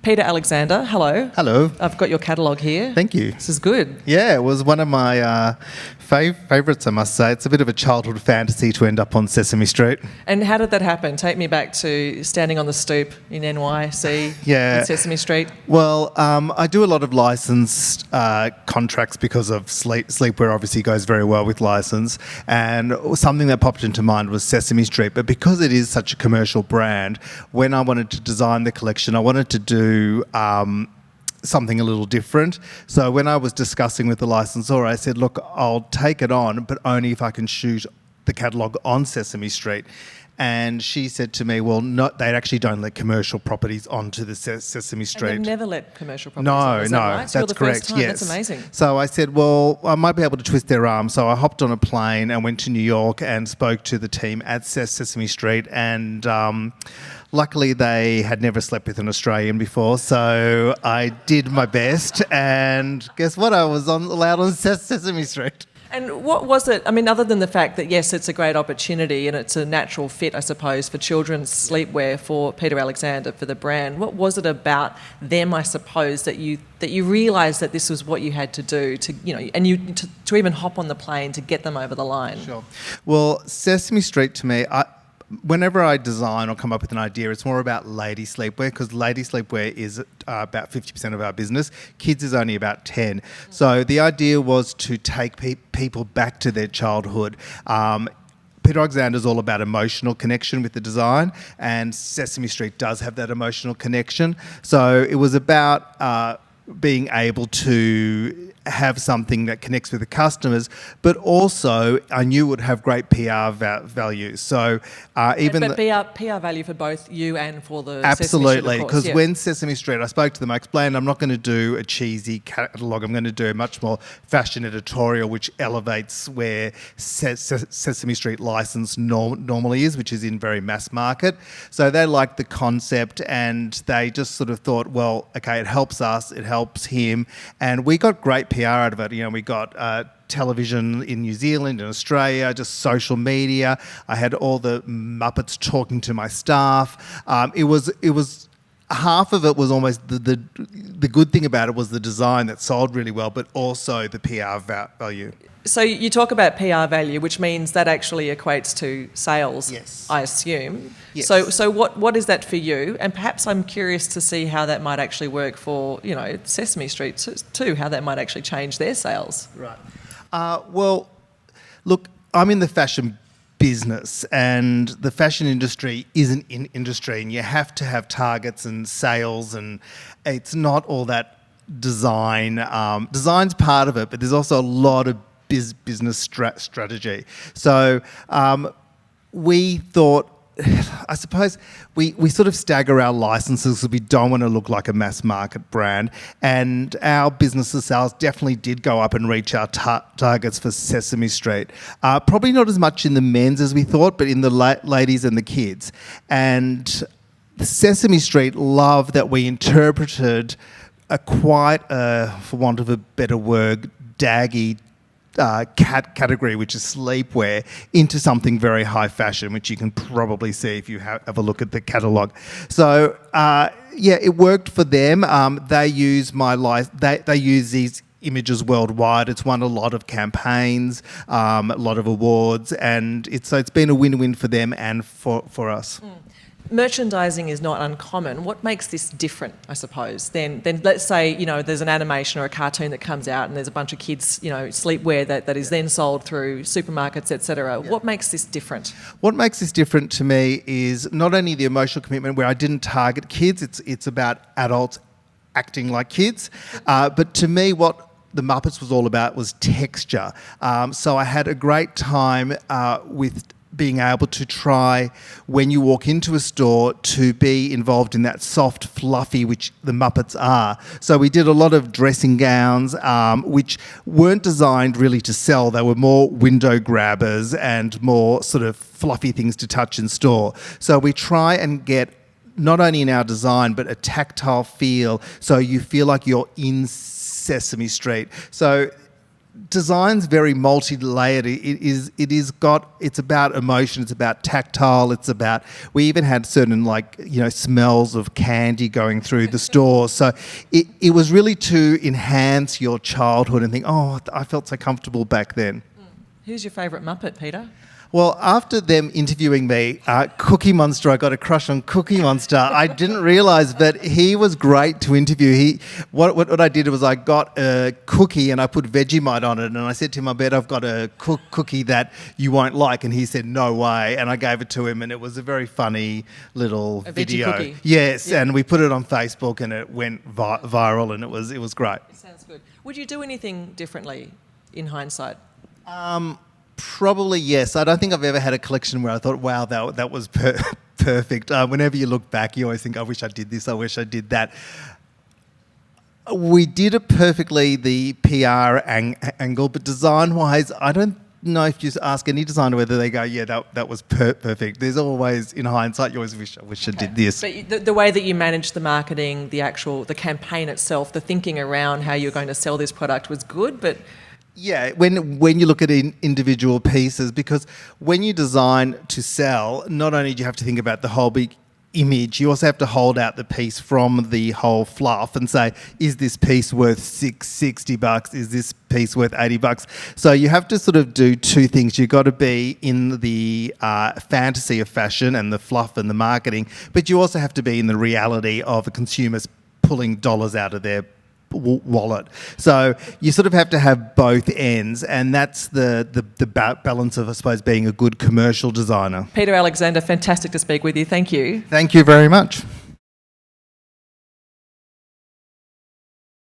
Peter Alexander, hello. Hello. I've got your catalogue here. Thank you. This is good. Yeah, it was one of my favourites, I must say. It's a bit of a childhood fantasy to end up on Sesame Street. And how did that happen? Take me back to standing on the stoop in NYC Yeah. in Sesame Street. Well, I do a lot of licensed contracts because of sleepwear obviously goes very well with license, and something that popped into mind was Sesame Street. But because it is such a commercial brand, when I wanted to design the collection, I wanted to do something a little different. So when I was discussing with the licensor, I said, look, I'll take it on, but only if I can shoot the catalogue on Sesame Street. And she said to me, well, no, they actually don't let commercial properties onto the Sesame Street. And they've never let commercial properties on, is that right? So that's correct, first time. yes. That's amazing. So I said, well, I might be able to twist their arm. So I hopped on a plane and went to New York and spoke to the team at Sesame Street, and luckily they had never slept with an Australian before, so I did my best, and guess what? I was allowed on Sesame Street. And what was it, I mean, other than the fact that, yes, it's a great opportunity and it's a natural fit, I suppose, for children's sleepwear for Peter Alexander, for the brand, what was it about them, I suppose, that you realised that this was what you had to do to, to even hop on the plane to get them over the line? Sure. Well, Sesame Street to me, whenever I design or come up with an idea, it's more about lady sleepwear, because lady sleepwear is about 50% of our business. Kids is only about 10. So the idea was to take people back to their childhood. Peter Alexander's all about emotional connection with the design, and Sesame Street does have that emotional connection. So it was about being able to have something that connects with the customers, but also I knew would have great PR value. So PR value for both you and for the absolutely, because yeah. When Sesame Street, I spoke to them, I explained I'm not going to do a cheesy catalogue, I'm going to do a much more fashion editorial which elevates where Sesame Street license normally is, which is in very mass market. So they liked the concept, and they just sort of thought, well, okay, it helps us, it helps him, and we got great PR out of it. We got television in New Zealand, in Australia, just social media. I had all the Muppets talking to my staff. It was half of it was almost the good thing about it was the design that sold really well, but also the PR value. So you talk about PR value, which means that actually equates to sales, yes. I assume. Yes. So what is that for you? And perhaps I'm curious to see how that might actually work for, Sesame Street too, how that might actually change their sales. Right. Well, look, I'm in the fashion business, and the fashion industry is an industry, and you have to have targets and sales, and it's not all that design. Design's part of it, but there's also a lot of business strategy. So we thought, I suppose we sort of stagger our licenses because we don't want to look like a mass market brand, and our business sales definitely did go up and reach our targets for Sesame Street. Probably not as much in the men's as we thought, but in the ladies and the kids. And Sesame Street loved that we interpreted for want of a better word, daggy category, which is sleepwear, into something very high fashion, which you can probably see if you have a look at the catalogue. So it worked for them. They use they use these images worldwide. It's won a lot of campaigns, a lot of awards, and it's been a win-win for them and for us. Merchandising is not uncommon. What makes this different, I suppose, than let's say, there's an animation or a cartoon that comes out and there's a bunch of kids, sleepwear that is then sold through supermarkets, etc. Yeah. What makes this different? What makes this different to me is not only the emotional commitment where I didn't target kids, it's about adults acting like kids, but to me what the Muppets was all about was texture. So I had a great time with being able to try, when you walk into a store, to be involved in that soft, fluffy, which the Muppets are. So we did a lot of dressing gowns, which weren't designed really to sell. They were more window grabbers and more sort of fluffy things to touch in store. So we try and get, not only in our design, but a tactile feel, so you feel like you're in Sesame Street. So design's very multi-layered. It's about emotion, it's about tactile, we even had certain smells of candy going through the store. So it was really to enhance your childhood and think, oh, I felt so comfortable back then. Who's your favourite Muppet, Peter? Well, after them interviewing me, Cookie Monster, I got a crush on Cookie Monster. I didn't realise, but he was great to interview. What I did was I got a cookie and I put Vegemite on it, and I said to him, I bet I've got a cookie that you won't like. And he said, no way. And I gave it to him, and it was a very funny little video. Veggie cookie. Yes, Yeah. and we put it on Facebook, and it went viral, and it was great. It sounds good. Would you do anything differently in hindsight? Probably yes. I don't think I've ever had a collection where I thought, wow, that was perfect. Whenever you look back, you always think, I wish I did this, I wish I did that. We did it perfectly, the PR angle, but design-wise, I don't know if you ask any designer whether they go, yeah, that was perfect. There's always, in hindsight, you always wish I did this. But the way that you managed the marketing, the campaign itself, the thinking around how you're going to sell this product was good, but... Yeah, when you look at individual pieces, because when you design to sell, not only do you have to think about the whole big image, you also have to hold out the piece from the whole fluff and say, is this piece worth $60? Is this piece worth $80? So you have to sort of do two things. You've got to be in the fantasy of fashion and the fluff and the marketing, but you also have to be in the reality of the consumers pulling dollars out of their wallet. So you sort of have to have both ends, and that's the balance of, I suppose, being a good commercial designer. Peter Alexander, fantastic to speak with you. Thank you. Thank you very much.